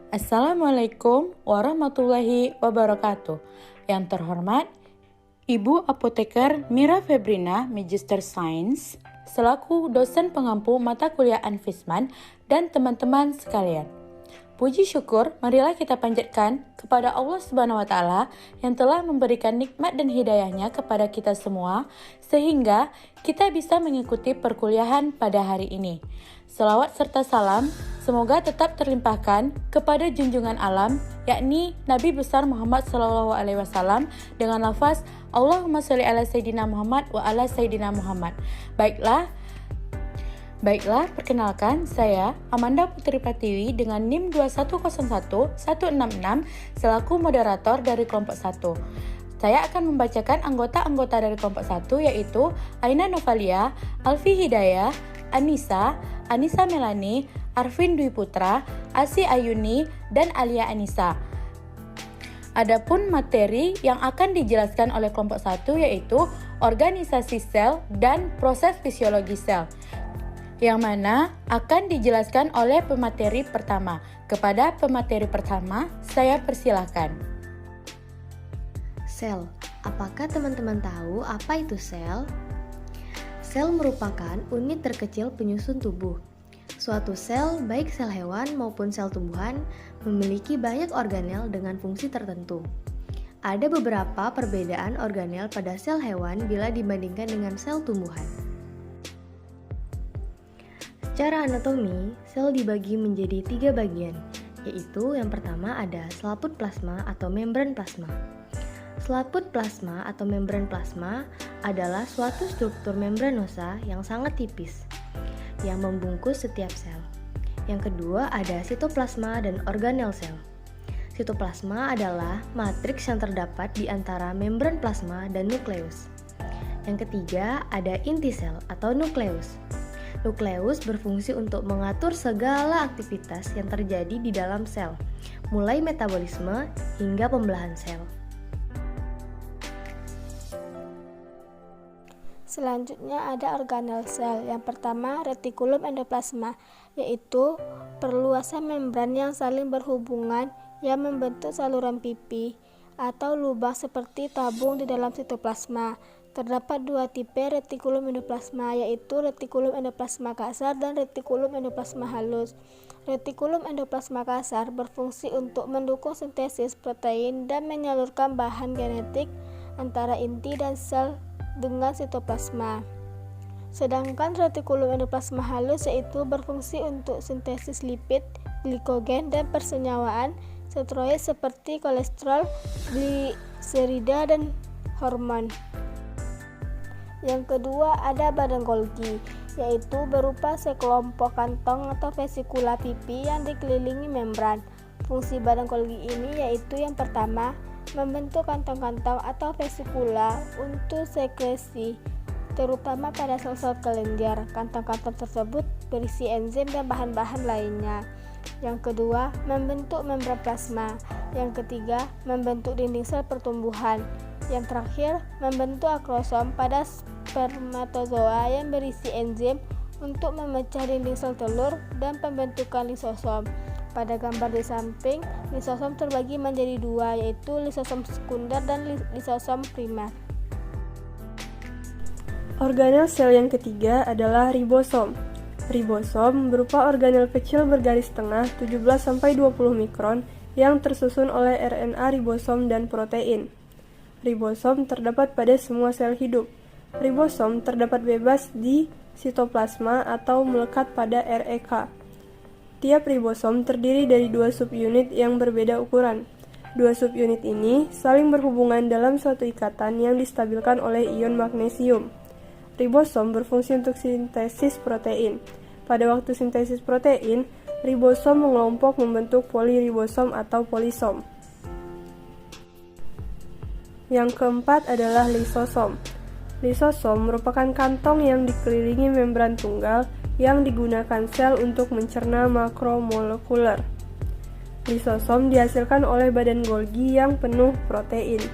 Assalamualaikum warahmatullahi wabarakatuh. Yang terhormat, Ibu Apoteker Mira Febrina, Magister Sains, selaku dosen pengampu mata kuliah Anfisman dan teman-teman sekalian. Puji syukur marilah kita panjatkan kepada Allah Subhanahu wa Ta'ala yang telah memberikan nikmat dan hidayahnya kepada kita semua sehingga kita bisa mengikuti perkuliahan pada hari ini. Selawat serta salam semoga tetap terlimpahkan kepada junjungan alam yakni Nabi besar Muhammad SAW dengan lafaz Allahumma sholli ala Sayyidina Muhammad wa ala Sayyidina Muhammad. Baiklah, perkenalkan saya Amanda Putri Pratiwi dengan NIM 2101166 selaku moderator dari kelompok 1. Saya akan membacakan anggota-anggota dari kelompok 1 yaitu Aina Novalia, Alfi Hidayah, Anissa Melani, Arvin Dwi Putra, Asi Ayuni, dan Alia Anissa. Adapun materi yang akan dijelaskan oleh kelompok 1 yaitu organisasi sel dan proses fisiologi sel, yang mana akan dijelaskan oleh pemateri pertama. Kepada pemateri pertama, saya persilahkan. Sel. Apakah teman-teman tahu apa itu sel? Sel merupakan unit terkecil penyusun tubuh. Suatu sel, baik sel hewan maupun sel tumbuhan, memiliki banyak organel dengan fungsi tertentu. Ada beberapa perbedaan organel pada sel hewan bila dibandingkan dengan sel tumbuhan. Secara anatomi, sel dibagi menjadi 3 bagian, yaitu yang pertama ada selaput plasma atau membran plasma. Selaput plasma atau membran plasma adalah suatu struktur membranosa yang sangat tipis, yang membungkus setiap sel. Yang kedua ada sitoplasma dan organel sel. Sitoplasma adalah matriks yang terdapat di antara membran plasma dan nukleus. Yang ketiga ada inti sel atau nukleus. Nukleus berfungsi untuk mengatur segala aktivitas yang terjadi di dalam sel, mulai metabolisme hingga pembelahan sel. Selanjutnya ada organel sel. Yang pertama, retikulum endoplasma, yaitu perluasan membran yang saling berhubungan yang membentuk saluran pipi atau lubang seperti tabung di dalam sitoplasma. Terdapat 2 tipe retikulum endoplasma, yaitu retikulum endoplasma kasar dan retikulum endoplasma halus. Retikulum endoplasma kasar berfungsi untuk mendukung sintesis protein dan menyalurkan bahan genetik antara inti dan sel dengan sitoplasma. Sedangkan retikulum endoplasma halus yaitu berfungsi untuk sintesis lipid, glikogen, dan persenyawaan steroid seperti kolesterol, gliserida, dan hormon. Yang kedua ada badan Golgi, yaitu berupa sekelompok kantong atau vesikula pipi yang dikelilingi membran. Fungsi badan Golgi ini yaitu yang pertama, membentuk kantong-kantong atau vesikula untuk sekresi, terutama pada sel-sel kelenjar. Kantong-kantong tersebut berisi enzim dan bahan-bahan lainnya. Yang kedua, membentuk membran plasma. Yang ketiga, membentuk dinding sel pertumbuhan. Yang terakhir, membentuk akrosom pada spermatozoa yang berisi enzim untuk memecah dinding sel telur dan pembentukan lisosom. Pada gambar di samping, lisosom terbagi menjadi 2, yaitu lisosom sekunder dan lisosom primer. Organel sel yang ketiga adalah ribosom. Ribosom berupa organel kecil bergaris tengah 17-20 mikron yang tersusun oleh RNA ribosom dan protein. Ribosom terdapat pada semua sel hidup. Ribosom terdapat bebas di sitoplasma atau melekat pada REK. Tiap ribosom terdiri dari 2 subunit yang berbeda ukuran. 2 subunit ini saling berhubungan dalam suatu ikatan yang distabilkan oleh ion magnesium. Ribosom berfungsi untuk sintesis protein. Pada waktu sintesis protein, ribosom mengelompok membentuk poliribosom atau polisom. Yang keempat adalah lisosom. Lisosom merupakan kantong yang dikelilingi membran tunggal yang digunakan sel untuk mencerna makromolekuler. Lisosom dihasilkan oleh badan Golgi yang penuh protein.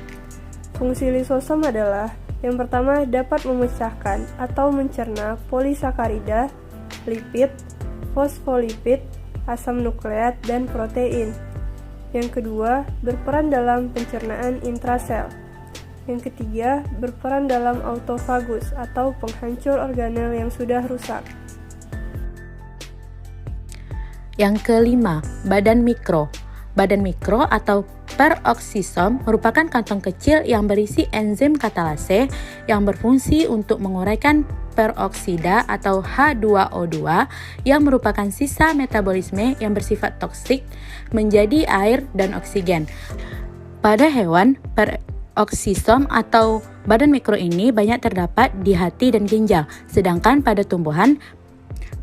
Fungsi lisosom adalah yang pertama dapat memecahkan atau mencerna polisakarida, lipid, fosfolipid, asam nukleat, dan protein. Yang kedua, berperan dalam pencernaan intrasel. Yang ketiga, berperan dalam autofagus atau penghancur organel yang sudah rusak. Yang kelima, badan mikro. Badan mikro atau peroksisom merupakan kantong kecil yang berisi enzim katalase yang berfungsi untuk menguraikan peroksida atau H2O2 yang merupakan sisa metabolisme yang bersifat toksik menjadi air dan oksigen. Pada hewan, peroksisom atau badan mikro ini banyak terdapat di hati dan ginjal, sedangkan pada tumbuhan,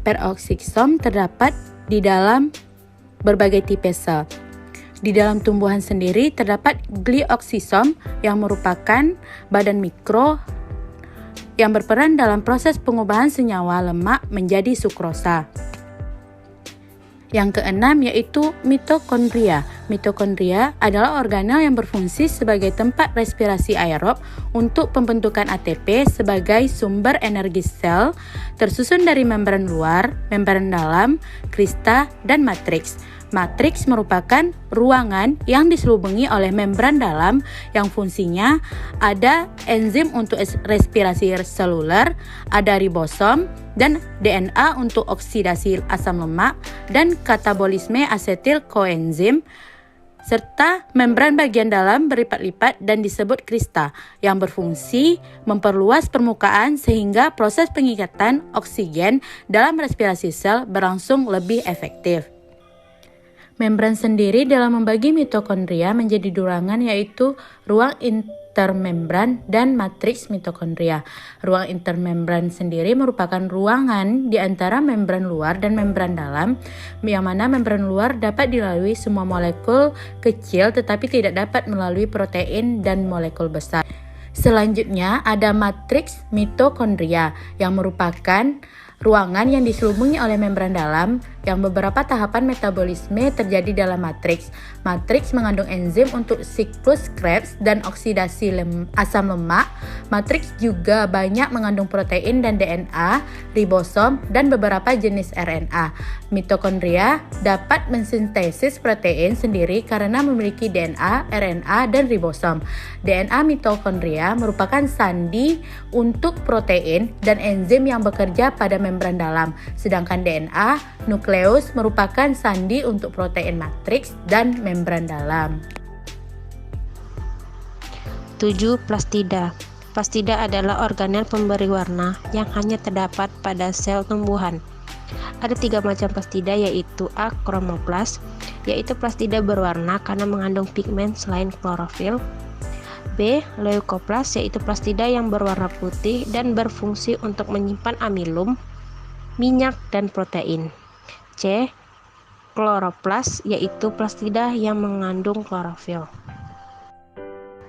peroksisom terdapat di dalam berbagai tipe sel. Di dalam tumbuhan sendiri terdapat glioksisom yang merupakan badan mikro yang berperan dalam proses pengubahan senyawa lemak menjadi sukrosa. Yang keenam yaitu mitokondria. Mitokondria adalah organel yang berfungsi sebagai tempat respirasi aerob untuk pembentukan ATP sebagai sumber energi sel, tersusun dari membran luar, membran dalam, krista, dan matriks. Matriks merupakan ruangan yang diselubungi oleh membran dalam yang fungsinya ada enzim untuk respirasi seluler, ada ribosom, dan DNA untuk oksidasi asam lemak dan katabolisme asetil koenzim, serta membran bagian dalam berlipat-lipat dan disebut krista yang berfungsi memperluas permukaan sehingga proses pengikatan oksigen dalam respirasi sel berlangsung lebih efektif. Membran sendiri dalam membagi mitokondria menjadi dua ruangan yaitu ruang intermembran dan matriks mitokondria. Ruang intermembran sendiri merupakan ruangan di antara membran luar dan membran dalam, yang mana membran luar dapat dilalui semua molekul kecil tetapi tidak dapat melalui protein dan molekul besar. Selanjutnya ada matriks mitokondria yang merupakan ruangan yang diselubungi oleh membran dalam yang beberapa tahapan metabolisme terjadi dalam matriks. Matriks mengandung enzim untuk siklus Krebs dan oksidasi asam lemak. Matriks juga banyak mengandung protein dan DNA, ribosom, dan beberapa jenis RNA. Mitokondria dapat mensintesis protein sendiri karena memiliki DNA, RNA, dan ribosom. DNA mitokondria merupakan sandi untuk protein dan enzim yang bekerja pada membran dalam, sedangkan DNA nukleus merupakan sandi untuk protein matriks dan membran dalam. 7. Plastida. Plastida adalah organel pemberi warna yang hanya terdapat pada sel tumbuhan. Ada 3 macam plastida yaitu A. Chromoplas, yaitu plastida berwarna karena mengandung pigmen selain klorofil. B. Leukoplas, yaitu plastida yang berwarna putih dan berfungsi untuk menyimpan amilum, minyak, dan protein. C. Chloroplas, yaitu plastida yang mengandung klorofil.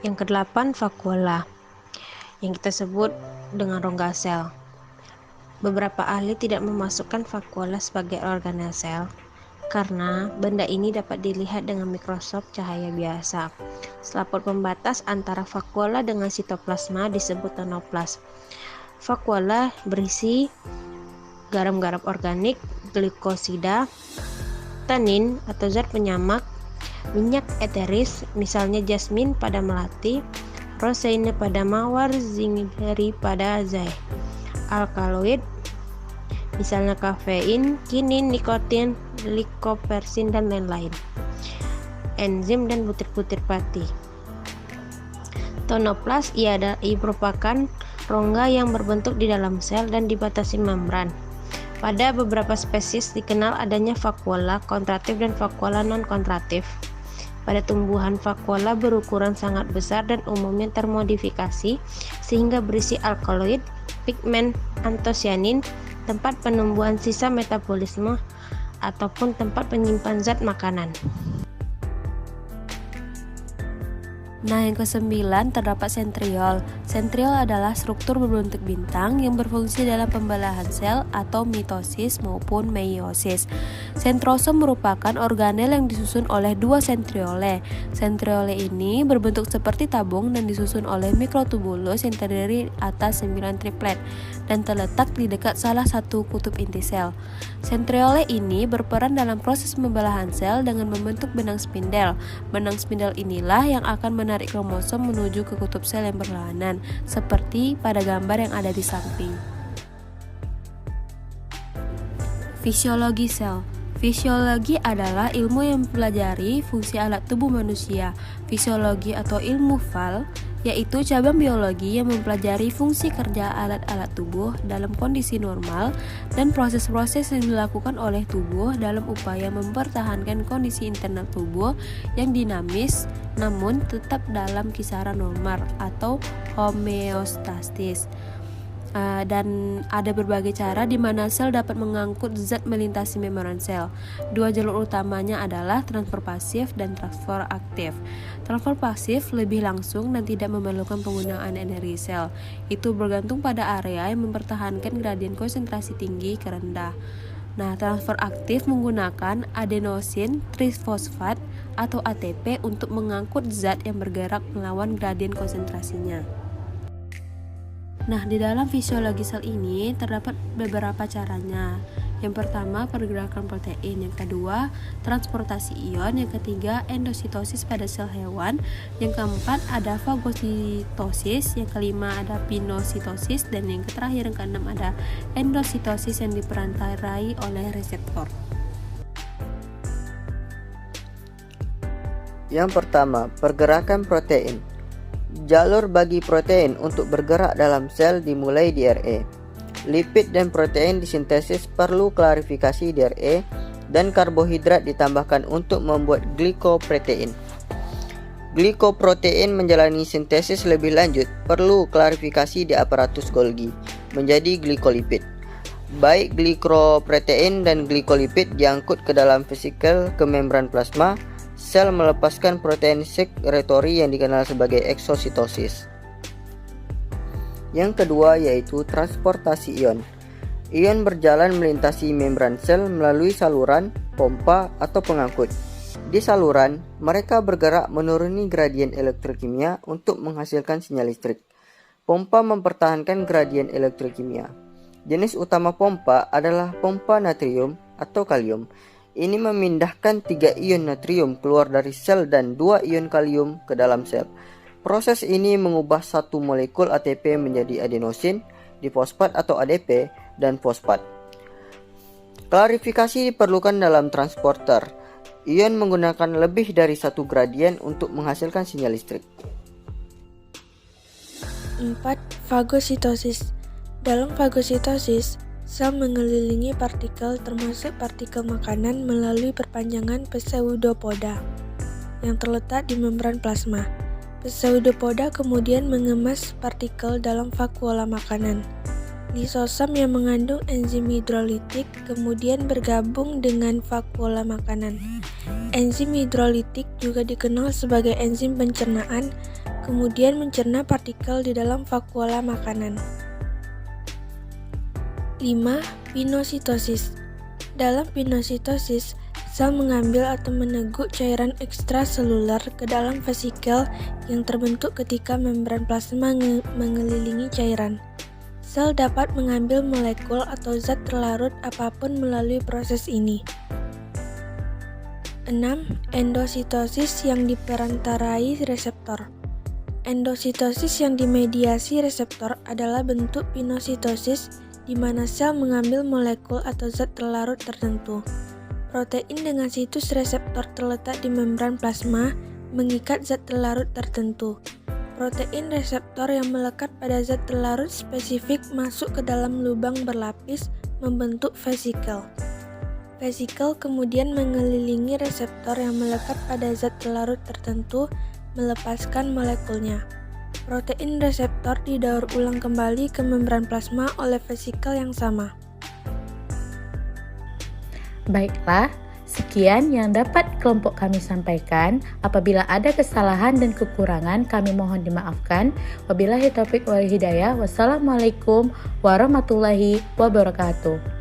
Yang ke-8, vakuola, yang kita sebut dengan rongga sel. Beberapa ahli tidak memasukkan vakuola sebagai organel sel karena benda ini dapat dilihat dengan mikroskop cahaya biasa. Selaput pembatas antara vakuola dengan sitoplasma disebut tonoplas. Vakuola berisi garam-garam organik, glikosida, tanin atau zat penyamak, minyak eteris, misalnya jasmin pada melati, roseine pada mawar, zingiberry pada zai, alkaloid, misalnya kafein, kinin, nikotin, likopersin, dan lain-lain, enzim, dan butir-butir pati. Tonoplas ia merupakan rongga yang berbentuk di dalam sel dan dibatasi membran. Pada beberapa spesies dikenal adanya vakuola kontraktif dan vakuola non-kontraktif. Pada tumbuhan, vakuola berukuran sangat besar dan umumnya termodifikasi sehingga berisi alkaloid, pigmen, antosianin, tempat penumbuhan sisa metabolisme, ataupun tempat penyimpan zat makanan. Nah, yang kesembilan terdapat sentriol. Sentriol adalah struktur berbentuk bintang yang berfungsi dalam pembelahan sel atau mitosis maupun meiosis. Sentrosom merupakan organel yang disusun oleh dua sentriole. Sentriole ini berbentuk seperti tabung dan disusun oleh mikrotubulus yang terdiri atas 9 triplet dan terletak di dekat salah satu kutub inti sel. Sentriole ini berperan dalam proses pembelahan sel dengan membentuk benang spindel. Benang spindel inilah yang akan menarik kromosom menuju ke kutub sel yang berlawanan, seperti pada gambar yang ada di samping. Fisiologi sel. Fisiologi adalah ilmu yang mempelajari fungsi alat tubuh manusia. Fisiologi atau ilmu FAL yaitu cabang biologi yang mempelajari fungsi kerja alat-alat tubuh dalam kondisi normal dan proses-proses yang dilakukan oleh tubuh dalam upaya mempertahankan kondisi internal tubuh yang dinamis namun tetap dalam kisaran normal atau homeostatis. Dan ada berbagai cara di mana sel dapat mengangkut zat melintasi membran sel. Dua jalur utamanya adalah transfer pasif dan transfer aktif. Transfer pasif lebih langsung dan tidak memerlukan penggunaan energi sel. Itu bergantung pada area yang mempertahankan gradien konsentrasi tinggi ke rendah. Nah, transfer aktif menggunakan adenosin trifosfat atau ATP untuk mengangkut zat yang bergerak melawan gradien konsentrasinya. Nah, di dalam fisiologi sel ini terdapat beberapa caranya. Yang pertama, pergerakan protein. Yang kedua, transportasi ion. Yang ketiga, endositosis pada sel hewan. Yang keempat, ada fagositosis. Yang kelima, ada pinositosis. Dan yang terakhir, yang keenam, ada endositosis yang diperantarai oleh reseptor. Yang pertama, pergerakan protein. Jalur bagi protein untuk bergerak dalam sel dimulai di RA. Lipid dan protein disintesis perlu klarifikasi di RA dan karbohidrat ditambahkan untuk membuat glikoprotein. Glikoprotein menjalani sintesis lebih lanjut perlu klarifikasi di aparatus Golgi menjadi glikolipid. Baik glikoprotein dan glikolipid diangkut ke dalam vesikel ke membran plasma. Sel melepaskan protein sekretory yang dikenal sebagai eksositosis. Yang kedua yaitu transportasi ion. Ion berjalan melintasi membran sel melalui saluran, pompa, atau pengangkut. Di saluran, mereka bergerak menuruni gradien elektrokimia untuk menghasilkan sinyal listrik. Pompa mempertahankan gradien elektrokimia. Jenis utama pompa adalah pompa natrium atau kalium. Ini memindahkan 3 ion natrium keluar dari sel dan 2 ion kalium ke dalam sel. Proses ini mengubah satu molekul ATP menjadi adenosin, difosfat atau ADP, dan fosfat. Klarifikasi diperlukan dalam transporter. Ion menggunakan lebih dari satu gradien untuk menghasilkan sinyal listrik. 4. Fagositosis. Dalam fagositosis, sel mengelilingi partikel termasuk partikel makanan melalui perpanjangan pseudopoda yang terletak di membran plasma. Pseudopoda kemudian mengemas partikel dalam vakuola makanan. Lisosom yang mengandung enzim hidrolitik kemudian bergabung dengan vakuola makanan. Enzim hidrolitik juga dikenal sebagai enzim pencernaan, kemudian mencerna partikel di dalam vakuola makanan. 5. Pinositosis. Dalam pinositosis, sel mengambil atau meneguk cairan ekstraseluler ke dalam vesikel yang terbentuk ketika membran plasma mengelilingi cairan. Sel dapat mengambil molekul atau zat terlarut apapun melalui proses ini. 6. Endositosis yang diperantarai reseptor. Endositosis yang dimediasi reseptor adalah bentuk pinositosis di mana sel mengambil molekul atau zat terlarut tertentu. Protein dengan situs reseptor terletak di membran plasma mengikat zat terlarut tertentu. Protein reseptor yang melekat pada zat terlarut spesifik masuk ke dalam lubang berlapis membentuk vesikel. Vesikel kemudian mengelilingi reseptor yang melekat pada zat terlarut tertentu, melepaskan molekulnya. Protein reseptor didaur ulang kembali ke membran plasma oleh vesikel yang sama. Baiklah, Sekian yang dapat kelompok kami sampaikan. Apabila ada kesalahan dan kekurangan, kami mohon dimaafkan. Wabillahi taufiq wal hidayah. Wassalamualaikum warahmatullahi wabarakatuh.